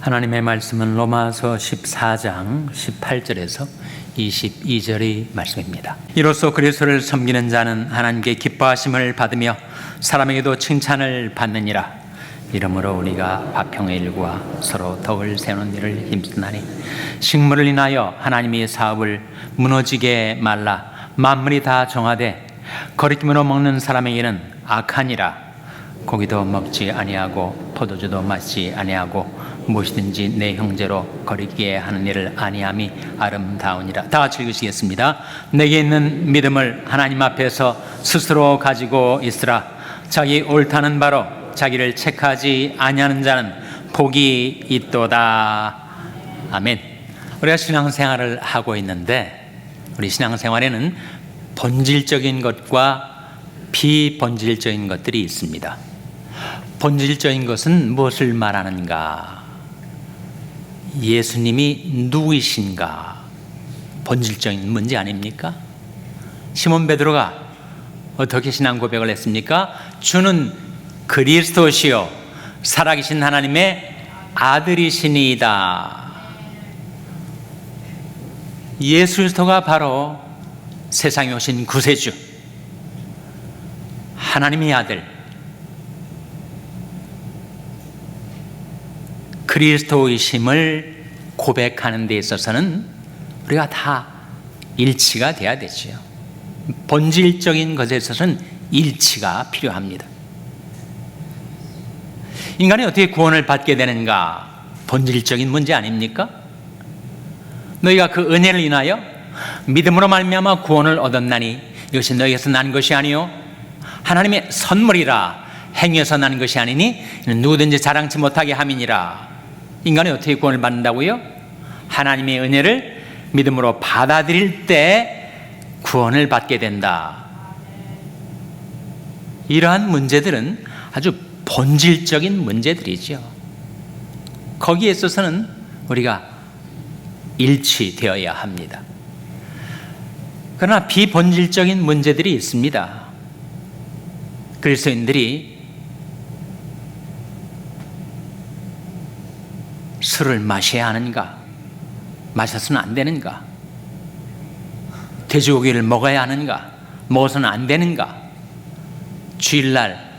하나님의 말씀은 로마서 14장 18절에서 22절의 말씀입니다. 이로써 그리스도를 섬기는 자는 하나님께 기뻐하심을 받으며 사람에게도 칭찬을 받느니라. 이러므로 우리가 화평의 일과 서로 덕을 세우는 일을 힘쓰나니 식물을 인하여 하나님의 사업을 무너지게 말라. 만물이 다 정하되 거리낌으로 먹는 사람에게는 악하니라. 고기도 먹지 아니하고 포도주도 마시지 아니하고 무엇이든지 내 형제로 거리게 하는 일을 아니함이 아름다우니라. 다 같이 읽으시겠습니다. 내게 있는 믿음을 하나님 앞에서 스스로 가지고 있으라. 자기 옳다는 바로 자기를 책하지 아니하는 자는 복이 있도다. 아멘. 우리가 신앙생활을 하고 있는데 우리 신앙생활에는 본질적인 것과 비본질적인 것들이 있습니다. 본질적인 것은 무엇을 말하는가? 예수님이 누구이신가? 본질적인 문제 아닙니까? 시몬 베드로가 어떻게 신앙 고백을 했습니까? 주는 그리스도시요 살아계신 하나님의 아들이시니이다. 예수 그리스도가 바로 세상에 오신 구세주, 하나님의 아들, 그리스도이심을 고백하는 데 있어서는 우리가 다 일치가 돼야 되죠. 본질적인 것에 있어서는 일치가 필요합니다. 인간이 어떻게 구원을 받게 되는가? 본질적인 문제 아닙니까? 너희가 그 은혜를 인하여 믿음으로 말미암아 구원을 얻었나니 이것이 너희에게서 난 것이 아니요 하나님의 선물이라. 행위에서 난 것이 아니니 누구든지 자랑치 못하게 함이니라. 인간이 어떻게 구원을 받는다고요? 하나님의 은혜를 믿음으로 받아들일 때 구원을 받게 된다. 이러한 문제들은 아주 본질적인 문제들이죠. 거기에 있어서는 우리가 일치되어야 합니다. 그러나 비본질적인 문제들이 있습니다. 그리스도인들이 술을 마셔야 하는가? 마셔서는 안 되는가? 돼지고기를 먹어야 하는가? 먹어서는 안 되는가? 주일날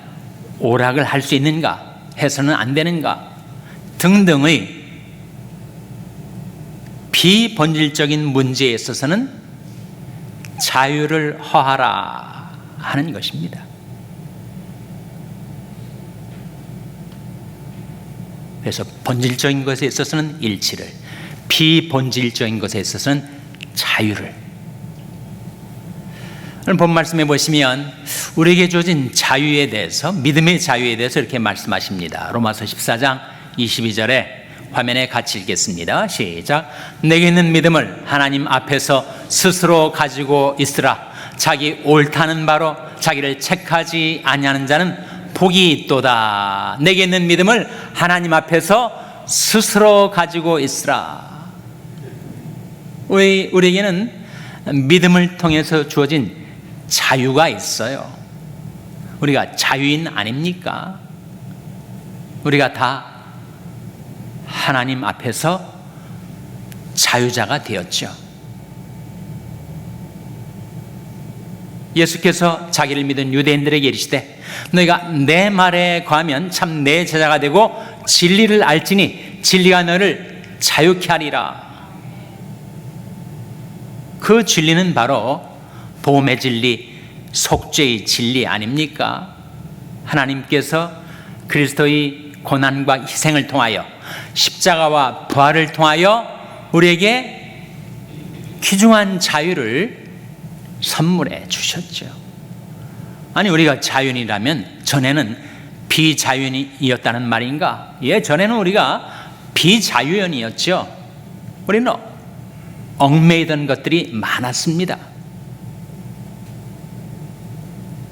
오락을 할 수 있는가? 해서는 안 되는가? 등등의 비본질적인 문제에 있어서는 자유를 허하라 하는 것입니다. 그래서 본질적인 것에 있어서는 일치를, 비본질적인 것에 있어서는 자유를. 오늘 본 말씀에 보시면 우리에게 주어진 자유에 대해서, 믿음의 자유에 대해서 이렇게 말씀하십니다. 로마서 14장 22절에 화면에 같이 읽겠습니다. 시작. 내게 있는 믿음을 하나님 앞에서 스스로 가지고 있으라. 자기 옳다는 바로 자기를 책하지 아니하는 자는 복이 있도다. 내게 있는 믿음을 하나님 앞에서 스스로 가지고 있으라. 우리에게는 믿음을 통해서 주어진 자유가 있어요. 우리가 자유인 아닙니까? 우리가 다 하나님 앞에서 자유자가 되었죠. 예수께서 자기를 믿은 유대인들에게 이르시되 너희가 내 말에 거하면 참 내 제자가 되고 진리를 알지니 진리가 너를 자유케 하리라. 그 진리는 바로 보험의 진리, 속죄의 진리 아닙니까? 하나님께서 그리스도의 고난과 희생을 통하여 십자가와 부활을 통하여 우리에게 귀중한 자유를 선물해 주셨죠. 아니 우리가 자유인이라면 전에는 비자유인이었다는 말인가? 예, 전에는 우리가 비자유인이었죠. 우리는 얽매이던 것들이 많았습니다.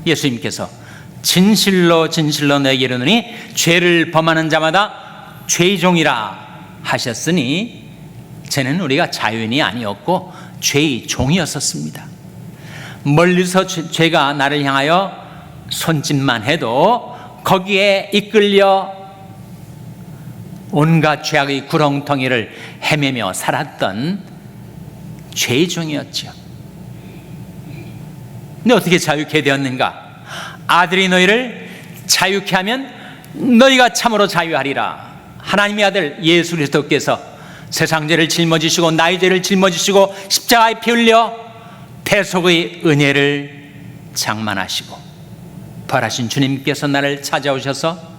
예수님께서 진실로 진실로 너에게 이르노니 죄를 범하는 자마다 죄의 종이라 하셨으니 전에는 우리가 자유인이 아니었고 죄의 종이었었습니다. 멀리서 죄가 나를 향하여 손짓만 해도 거기에 이끌려 온갖 죄악의 구렁텅이를 헤매며 살았던 죄의 종이었죠. 근데 어떻게 자유케 되었는가? 아들이 너희를 자유케 하면 너희가 참으로 자유하리라. 하나님의 아들 예수 그리스도께서 세상 죄를 짊어지시고 나의 죄를 짊어지시고 십자가에 피 흘려 대속의 은혜를 장만하시고 부활하신 주님께서 나를 찾아오셔서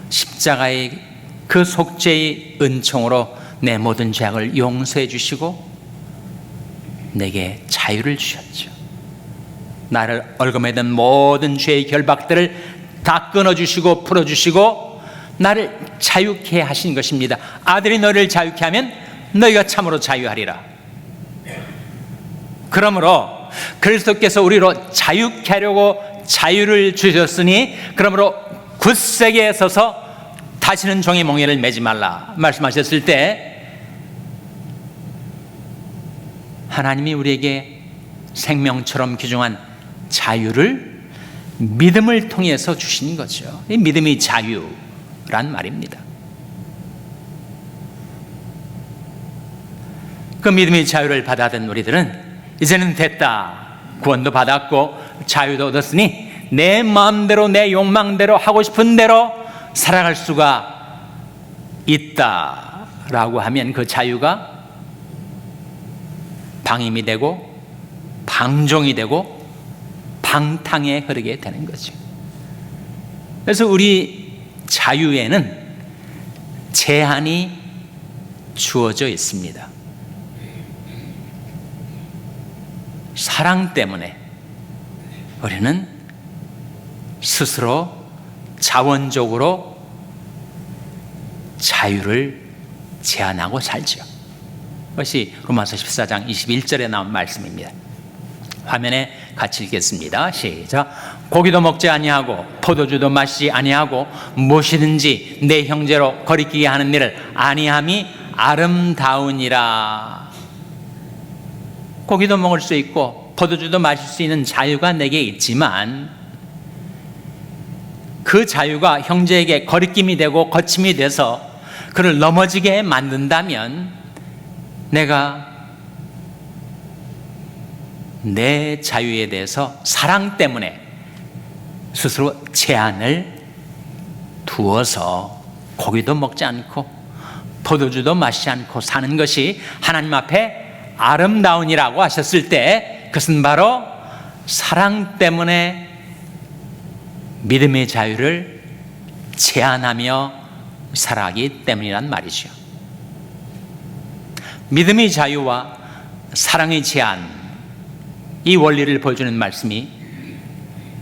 십자가의 그 속죄의 은총으로 내 모든 죄악을 용서해 주시고 내게 자유를 주셨죠. 나를 얽어매던 모든 죄의 결박들을 다 끊어주시고 풀어주시고 나를 자유케 하신 것입니다. 아들이 너를 자유케 하면 너희가 참으로 자유하리라. 그러므로 그리스도께서 우리로 자유케 하려고 자유를 주셨으니 그러므로 굳세게 서서 다시는 종의 몽에를 매지 말라 말씀하셨을 때 하나님이 우리에게 생명처럼 귀중한 자유를 믿음을 통해서 주신 거죠. 이 믿음이 자유란 말입니다. 그 믿음의 자유를 받아든 우리들은 이제는 됐다. 구원도 받았고 자유도 얻었으니 내 마음대로 내 욕망대로 하고 싶은 대로 살아갈 수가 있다라고 하면 그 자유가 방임이 되고 방종이 되고 방탕에 흐르게 되는 거죠. 그래서 우리 자유에는 제한이 주어져 있습니다. 사랑 때문에 우리는 스스로 자원적으로 자유를 제한하고 살죠. 그것이 로마서 14장 21절에 나온 말씀입니다. 화면에 같이 읽겠습니다. 시작. 고기도 먹지 아니하고 포도주도 마시지 아니하고 무엇이든지 내 형제로 거리끼게 하는 일을 아니함이 아름다우니라. 고기도 먹을 수 있고 포도주도 마실 수 있는 자유가 내게 있지만 그 자유가 형제에게 거리낌이 되고 거침이 돼서 그를 넘어지게 만든다면 내가 내 자유에 대해서 사랑 때문에 스스로 제한을 두어서 고기도 먹지 않고 포도주도 마시지 않고 사는 것이 하나님 앞에 아름다우니라고 하셨을 때 그것은 바로 사랑 때문에 믿음의 자유를 제한하며 살아가기 때문이란 말이죠. 믿음의 자유와 사랑의 제한, 이 원리를 보여주는 말씀이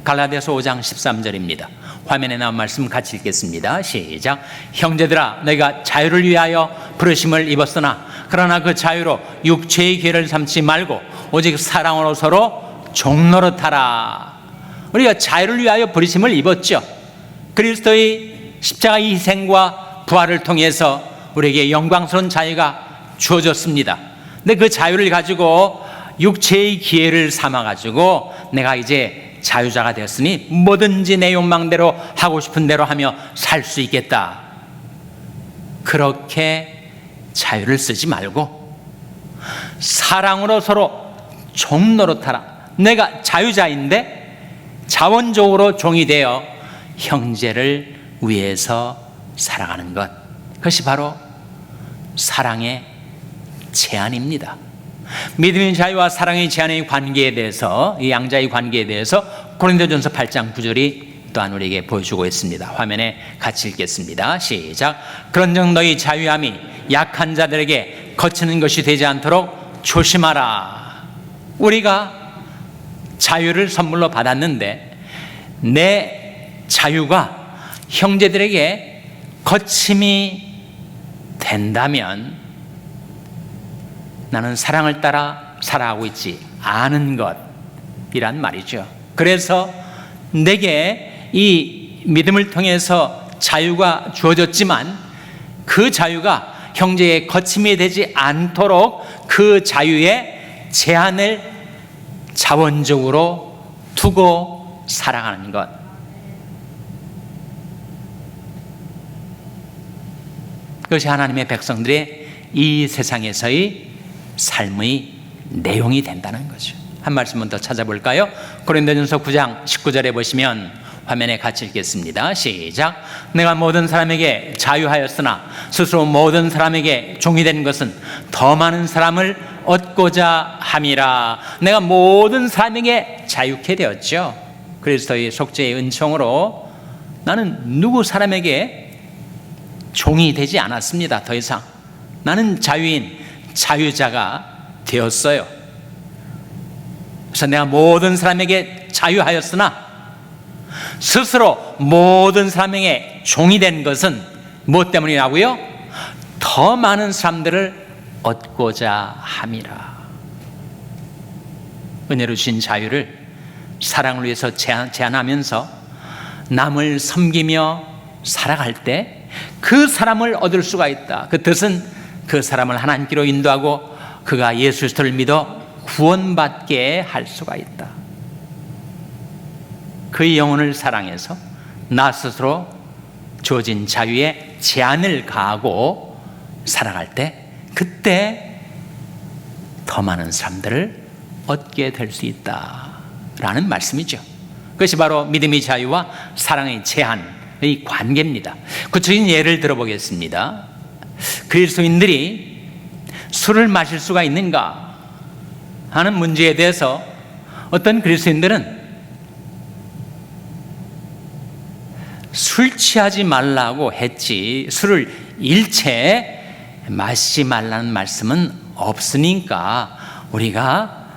갈라디아서 5장 13절입니다. 화면에 나온 말씀 같이 읽겠습니다. 시작. 형제들아 너희가 자유를 위하여 부르심을 입었으나 그러나 그 자유로 육체의 기회를 삼지 말고 오직 사랑으로 서로 종노릇하라. 우리가 자유를 위하여 부르심을 입었죠. 그리스도의 십자가의 희생과 부활을 통해서 우리에게 영광스러운 자유가 주어졌습니다. 근데 그 자유를 가지고 육체의 기회를 삼아가지고 내가 이제 자유자가 되었으니 뭐든지 내 욕망대로 하고 싶은 대로 하며 살 수 있겠다. 그렇게 자유를 쓰지 말고 사랑으로 서로 종노릇하라. 내가 자유자인데 자원적으로 종이 되어 형제를 위해서 살아가는 것, 그것이 바로 사랑의 제한입니다. 믿음의 자유와 사랑의 제한의 관계에 대해서, 이 양자의 관계에 대해서 고린도전서 8장 9절이 또한 우리에게 보여주고 있습니다. 화면에 같이 읽겠습니다. 시작. 그런즉 너희 자유함이 약한 자들에게 거치는 것이 되지 않도록 조심하라. 우리가 자유를 선물로 받았는데 내 자유가 형제들에게 거침이 된다면 나는 사랑을 따라 살아가고 있지 않은 것이란 말이죠. 그래서 내게 이 믿음을 통해서 자유가 주어졌지만 그 자유가 형제의 거침이 되지 않도록 그 자유의 제한을 자원적으로 두고 살아가는 것, 그것이 하나님의 백성들의 이 세상에서의 삶의 내용이 된다는 거죠. 한 말씀만 더 찾아볼까요? 고린도전서 9장 19절에 보시면, 화면에 같이 읽겠습니다. 시작. 내가 모든 사람에게 자유하였으나 스스로 모든 사람에게 종이 된 것은 더 많은 사람을 얻고자 함이라. 내가 모든 사람에게 자유케 되었죠. 그리스도의 속죄의 은총으로 나는 누구 사람에게 종이 되지 않았습니다. 더 이상 나는 자유인, 자유자가 되었어요. 그래서 내가 모든 사람에게 자유하였으나 스스로 모든 사람에게 종이 된 것은 무엇 때문이라고요? 더 많은 사람들을 얻고자 함이라. 은혜로 주신 자유를 사랑을 위해서 제한하면서 남을 섬기며 살아갈 때 그 사람을 얻을 수가 있다. 그 뜻은 그 사람을 하나님께로 인도하고 그가 예수 그리스도를 믿어 구원받게 할 수가 있다. 그의 영혼을 사랑해서 나 스스로 주어진 자유에 제한을 가하고 살아갈 때, 그때 더 많은 사람들을 얻게 될 수 있다라는 말씀이죠. 그것이 바로 믿음의 자유와 사랑의 제한의 관계입니다. 구체적인 예를 들어보겠습니다. 그리스도인들이 술을 마실 수가 있는가 하는 문제에 대해서 어떤 그리스도인들은 술 취하지 말라고 했지 술을 일체 마시지 말라는 말씀은 없으니까 우리가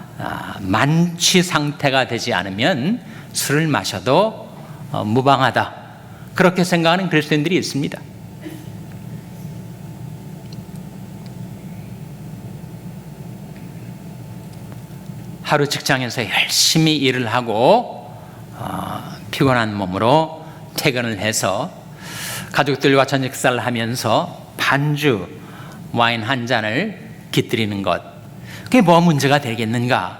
만취 상태가 되지 않으면 술을 마셔도 무방하다, 그렇게 생각하는 그리스도인들이 있습니다. 하루 직장에서 열심히 일을 하고 피곤한 몸으로 퇴근을 해서 가족들과 저녁 식사를 하면서 반주 와인 한 잔을 깃들이는 것, 그게 뭐 문제가 되겠는가?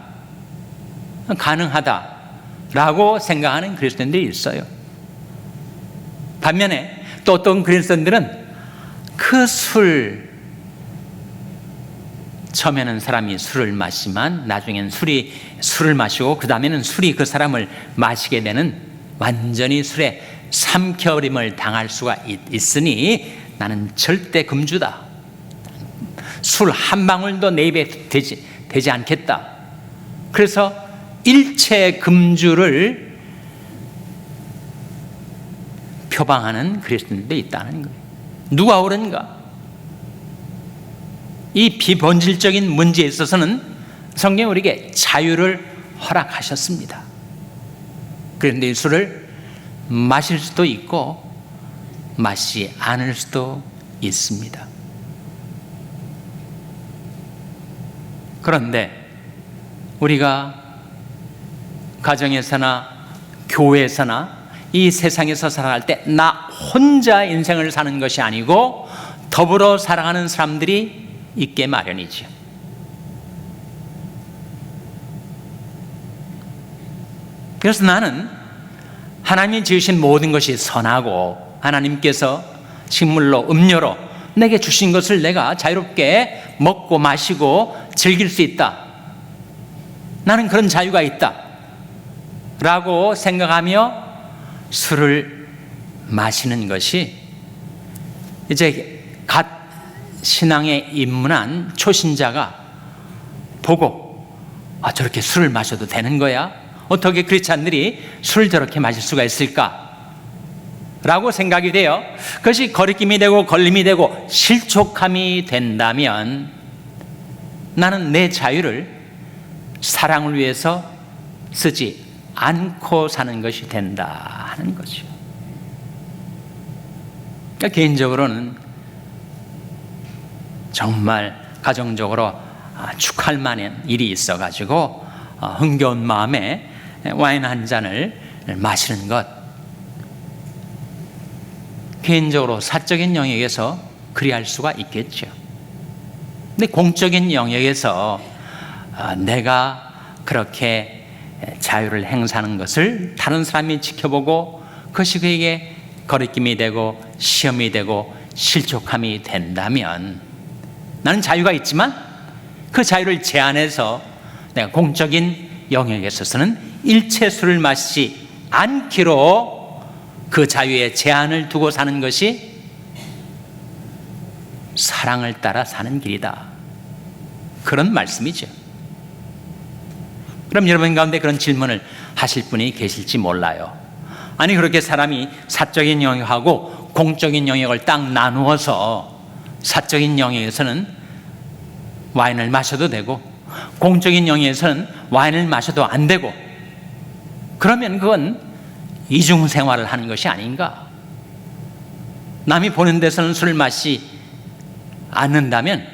가능하다라고 생각하는 그리스도인들이 있어요. 반면에 또 어떤 그리스도인들은 그 처음에는 사람이 술을 마시지만 나중에는 술을 마시고 그 다음에는 술이 그 사람을 마시게 되는, 완전히 술에 삼켜버림을 당할 수가 있으니 나는 절대 금주다. 술 한 방울도 내 입에 되지 않겠다. 그래서 일체 금주를 표방하는 그리스도인들도 있다는 거예요. 누가 옳은가? 이 비본질적인 문제에 있어서는 성경이 우리에게 자유를 허락하셨습니다. 그런데 이 술을 마실 수도 있고 마시지 않을 수도 있습니다. 그런데 우리가 가정에서나 교회에서나 이 세상에서 살아갈 때 나 혼자 인생을 사는 것이 아니고 더불어 살아가는 사람들이 있게 마련이죠. 그래서 나는 하나님이 지으신 모든 것이 선하고 하나님께서 식물로 음료로 내게 주신 것을 내가 자유롭게 먹고 마시고 즐길 수 있다. 나는 그런 자유가 있다 라고 생각하며 술을 마시는 것이 이제 갓 신앙에 입문한 초신자가 보고 저렇게 술을 마셔도 되는 거야? 어떻게 크리스찬들이 술을 저렇게 마실 수가 있을까? 라고 생각이 돼요. 그것이 거리낌이 되고 걸림이 되고 실족함이 된다면 나는 내 자유를 사랑을 위해서 쓰지 않고 사는 것이 된다 하는 거죠. 그러니까 개인적으로는 정말 가정적으로 축할 만한 일이 있어가지고 흥겨운 마음에 와인 한 잔을 마시는 것, 개인적으로 사적인 영역에서 그리할 수가 있겠죠. 근데 공적인 영역에서 내가 그렇게 자유를 행사하는 것을 다른 사람이 지켜보고 그것이 그에게 거리낌이 되고 시험이 되고 실족함이 된다면 나는 자유가 있지만 그 자유를 제한해서 내가 공적인 영역에 있어서는 일체 술을 마시지 않기로 그 자유에 제한을 두고 사는 것이 사랑을 따라 사는 길이다. 그런 말씀이죠. 그럼 여러분 가운데 그런 질문을 하실 분이 계실지 몰라요. 아니 그렇게 사람이 사적인 영역하고 공적인 영역을 딱 나누어서 사적인 영역에서는 와인을 마셔도 되고 공적인 영역에서는 와인을 마셔도 안 되고 그러면 그건 이중생활을 하는 것이 아닌가? 남이 보는 데서는 술을 마시지 않는다면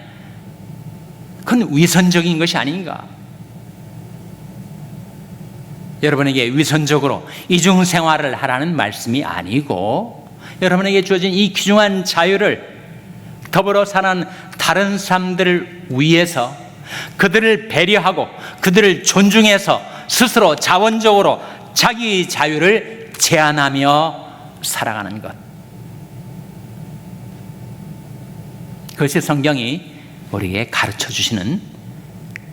그건 위선적인 것이 아닌가? 여러분에게 위선적으로 이중생활을 하라는 말씀이 아니고 여러분에게 주어진 이 귀중한 자유를 더불어 사는 다른 사람들을 위해서 그들을 배려하고 그들을 존중해서 스스로 자원적으로 자기 자유를 제한하며 살아가는 것. 그것이 성경이 우리에게 가르쳐 주시는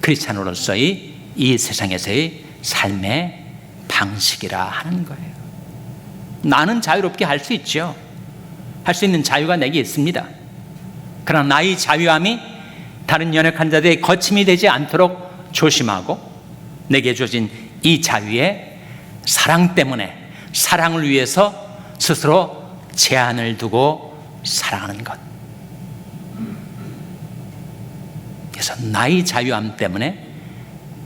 크리스찬으로서의 이 세상에서의 삶의 방식이라 하는 거예요. 나는 자유롭게 할 수 있죠. 할 수 있는 자유가 내게 있습니다. 그러나 나의 자유함이 다른 연약한 자들의 거침이 되지 않도록 조심하고 내게 주어진 이 자유의 사랑 때문에 사랑을 위해서 스스로 제한을 두고 살아가는 것. 그래서 나의 자유함 때문에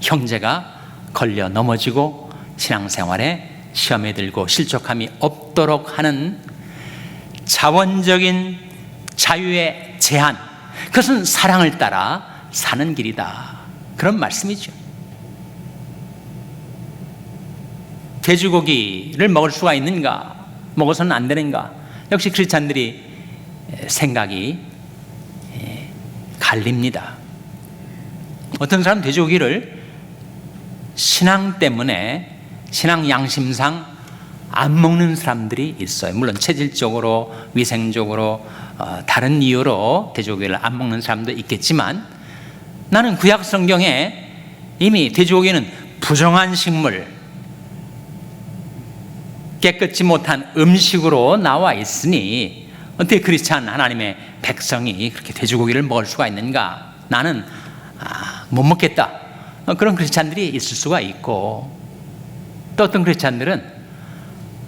형제가 걸려 넘어지고 신앙생활에 시험에 들고 실족함이 없도록 하는 자원적인 자유의 제한, 그것은 사랑을 따라 사는 길이다. 그런 말씀이죠. 돼지고기를 먹을 수가 있는가? 먹어서는 안 되는가? 역시 크리스찬들이 생각이 갈립니다. 어떤 사람은 돼지고기를 신앙 때문에 신앙 양심상 안 먹는 사람들이 있어요. 물론 체질적으로 위생적으로 다른 이유로 돼지고기를 안 먹는 사람도 있겠지만 나는 구약 성경에 이미 돼지고기는 부정한 식물, 깨끗지 못한 음식으로 나와 있으니 어떻게 크리스찬 하나님의 백성이 그렇게 돼지고기를 먹을 수가 있는가? 나는 못 먹겠다. 그런 크리스찬들이 있을 수가 있고 또 어떤 크리스찬들은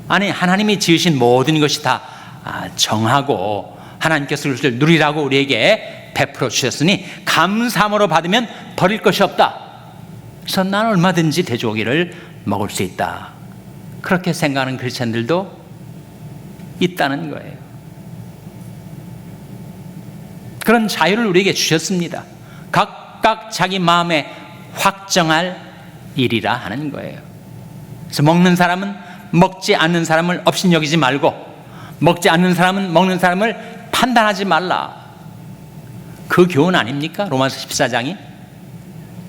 아니 하나님이 지으신 모든 것이 다 정하고 하나님께서 그것을 누리라고 우리에게 베풀어 주셨으니 감사함으로 받으면 버릴 것이 없다. 그래서 나는 얼마든지 돼지고기를 먹을 수 있다. 그렇게 생각하는 크리스찬들도 있다는 거예요. 그런 자유를 우리에게 주셨습니다. 각각 자기 마음에 확정할 일이라 하는 거예요. 그래서 먹는 사람은 먹지 않는 사람을 업신여기지 말고 먹지 않는 사람은 먹는 사람을 판단하지 말라. 그 교훈 아닙니까? 로마서 14장이.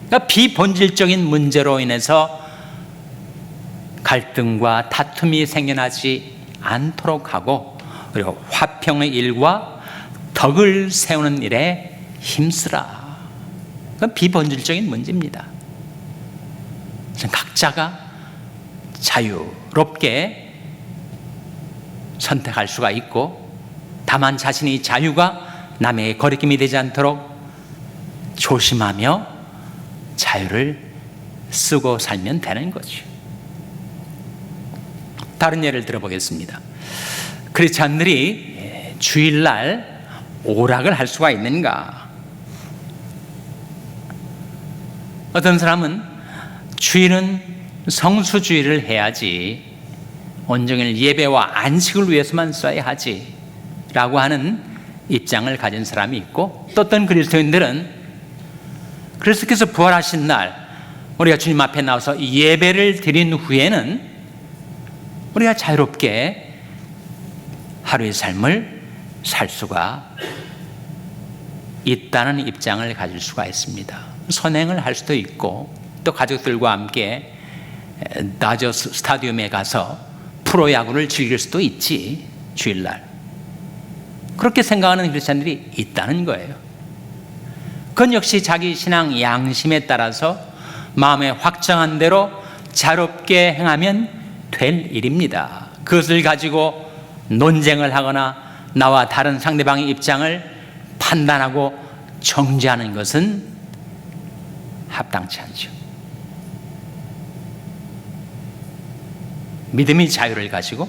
그러니까 비본질적인 문제로 인해서 갈등과 다툼이 생겨나지 않도록 하고 그리고 화평의 일과 덕을 세우는 일에 힘쓰라. 그건 비본질적인 문제입니다. 각자가 자유롭게 선택할 수가 있고 다만 자신의 자유가 남에게 거리낌이 되지 않도록 조심하며 자유를 쓰고 살면 되는 거죠. 다른 예를 들어보겠습니다. 크리스찬들이 주일날 오락을 할 수가 있는가? 어떤 사람은 주일은 성수주일을 해야지 온종일 예배와 안식을 위해서만 써야 하지 라고 하는 입장을 가진 사람이 있고 또 어떤 그리스도인들은 그리스도께서 부활하신 날 우리가 주님 앞에 나와서 예배를 드린 후에는 우리가 자유롭게 하루의 삶을 살 수가 있다는 입장을 가질 수가 있습니다. 선행을 할 수도 있고 또 가족들과 함께 다저스 스타디움에 가서 프로야구를 즐길 수도 있지 주일날. 그렇게 생각하는 크리스찬들이 있다는 거예요. 그건 역시 자기 신앙 양심에 따라서 마음에 확정한 대로 자유롭게 행하면 될 일입니다. 그것을 가지고 논쟁을 하거나 나와 다른 상대방의 입장을 판단하고 정죄하는 것은 합당치 않죠. 믿음의 자유를 가지고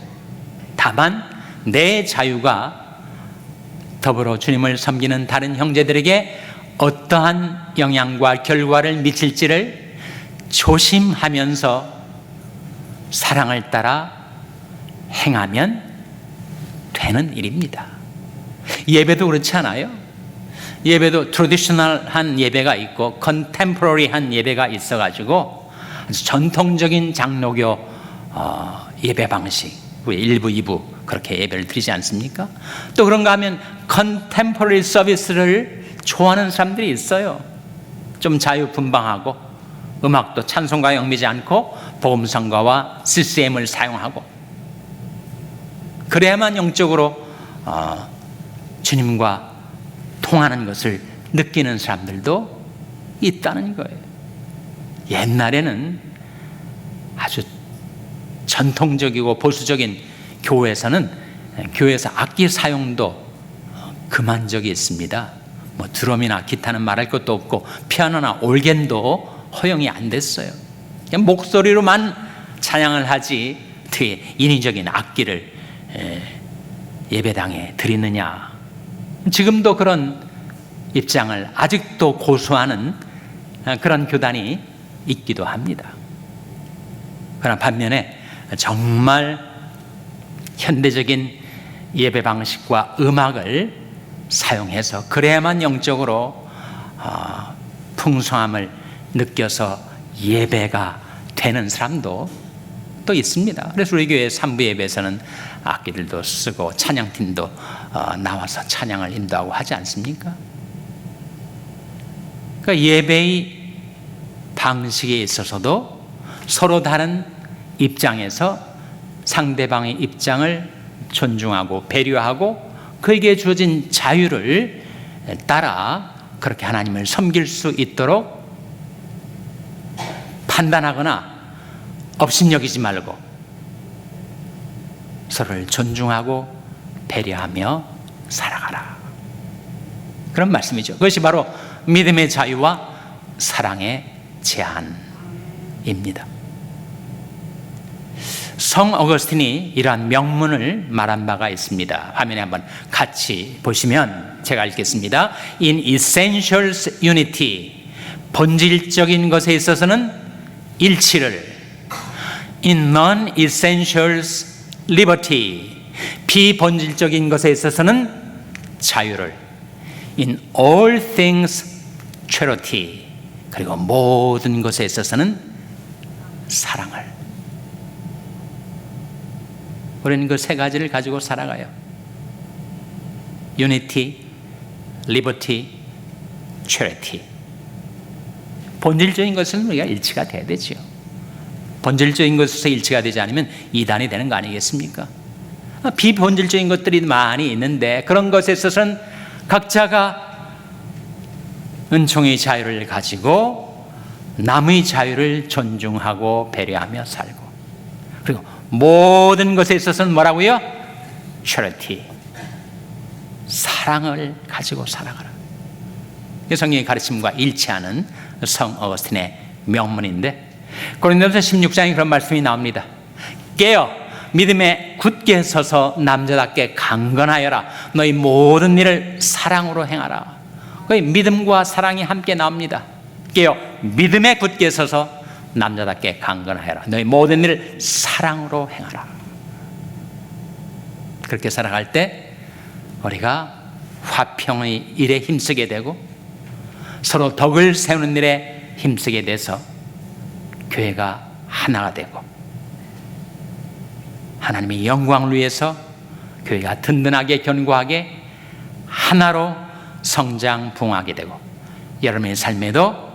다만 내 자유가 더불어 주님을 섬기는 다른 형제들에게 어떠한 영향과 결과를 미칠지를 조심하면서 사랑을 따라 행하면 되는 일입니다. 예배도 그렇지 않아요? 예배도 트래디셔널한 예배가 있고 컨템포러리한 예배가 있어가지고 아주 전통적인 장로교 예배 방식, 1부, 2부 그렇게 예배를 드리지 않습니까? 또 그런가 하면 컨템포러리 서비스를 좋아하는 사람들이 있어요. 좀 자유분방하고 음악도 찬송가에 얽매지 않고 복음성가와 CCM을 사용하고 그래야만 영적으로 주님과 통하는 것을 느끼는 사람들도 있다는 거예요. 옛날에는 아주 전통적이고 보수적인 교회에서는 교회에서 악기 사용도 금한 적이 있습니다. 뭐 드럼이나 기타는 말할 것도 없고 피아노나 올겐도 허용이 안 됐어요. 그냥 목소리로만 찬양을 하지 어떻게 인위적인 악기를 예배당에 드리느냐. 지금도 그런 입장을 아직도 고수하는 그런 교단이 있기도 합니다. 그러나 반면에 정말 현대적인 예배 방식과 음악을 사용해서 그래야만 영적으로 풍성함을 느껴서 예배가 되는 사람도 또 있습니다. 그래서 우리 교회 3부 예배에서는 악기들도 쓰고 찬양팀도 나와서 찬양을 인도하고 하지 않습니까? 그러니까 예배의 방식에 있어서도 서로 다른 입장에서 상대방의 입장을 존중하고 배려하고 그에게 주어진 자유를 따라 그렇게 하나님을 섬길 수 있도록 판단하거나 업신여기지 말고 서로를 존중하고 배려하며 살아가라. 그런 말씀이죠. 그것이 바로 믿음의 자유와 사랑의 제한입니다. 성 어거스틴이 이러한 명문을 말한 바가 있습니다. 화면에 한번 같이 보시면 제가 읽겠습니다. In essentials unity, 본질적인 것에 있어서는 일치를, In non-essentials liberty, 비본질적인 것에 있어서는 자유를, In all things charity, 그리고 모든 것에 있어서는 사랑을. 우리는 그 세 가지를 가지고 살아가요. Unity, Liberty, Charity. 본질적인 것은 우리가 일치가 돼야 되죠. 본질적인 것에서 일치가 되지 않으면 이단이 되는 거 아니겠습니까? 비본질적인 것들이 많이 있는데 그런 것에 있어서는 각자가 은총의 자유를 가지고 남의 자유를 존중하고 배려하며 살고, 그리고 모든 것에 있어서는 뭐라고요? Charity, 사랑을 가지고 살아가라. 성경의 가르침과 일치하는 성 어거스틴의 명문인데 고린도서 16장에 그런 말씀이 나옵니다. 깨어 믿음에 굳게 서서 남자답게 강건하여라. 너희 모든 일을 사랑으로 행하라. 거의 믿음과 사랑이 함께 나옵니다. 깨어 믿음에 굳게 서서 남자답게 강건하여라. 너희 모든 일을 사랑으로 행하라. 그렇게 살아갈 때 우리가 화평의 일에 힘쓰게 되고 서로 덕을 세우는 일에 힘쓰게 돼서 교회가 하나가 되고 하나님의 영광을 위해서 교회가 든든하게 견고하게 하나로 성장 부흥하게 되고 여러분의 삶에도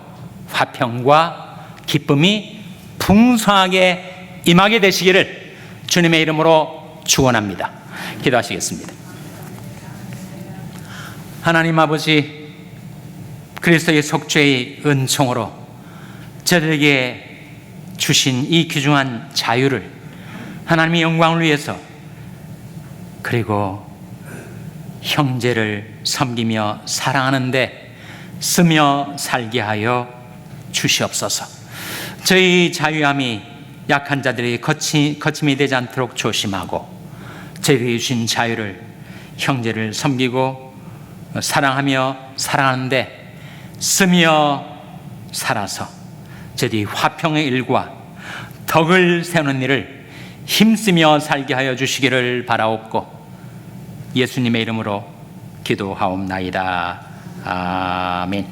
화평과 기쁨이 풍성하게 임하게 되시기를 주님의 이름으로 축원합니다. 기도하시겠습니다. 하나님 아버지, 그리스도의 속죄의 은총으로 저들에게 주신 이 귀중한 자유를 하나님의 영광을 위해서, 그리고 형제를 섬기며 사랑하는데 쓰며 살게 하여 주시옵소서. 저희 자유함이 약한 자들의 거침이 되지 않도록 조심하고, 저희에게 주신 자유를 형제를 섬기고 사랑하며 사랑하는데 쓰며 살아서 저희 화평의 일과 덕을 세우는 일을 힘쓰며 살게 하여 주시기를 바라옵고, 예수님의 이름으로 기도하옵나이다. 아멘.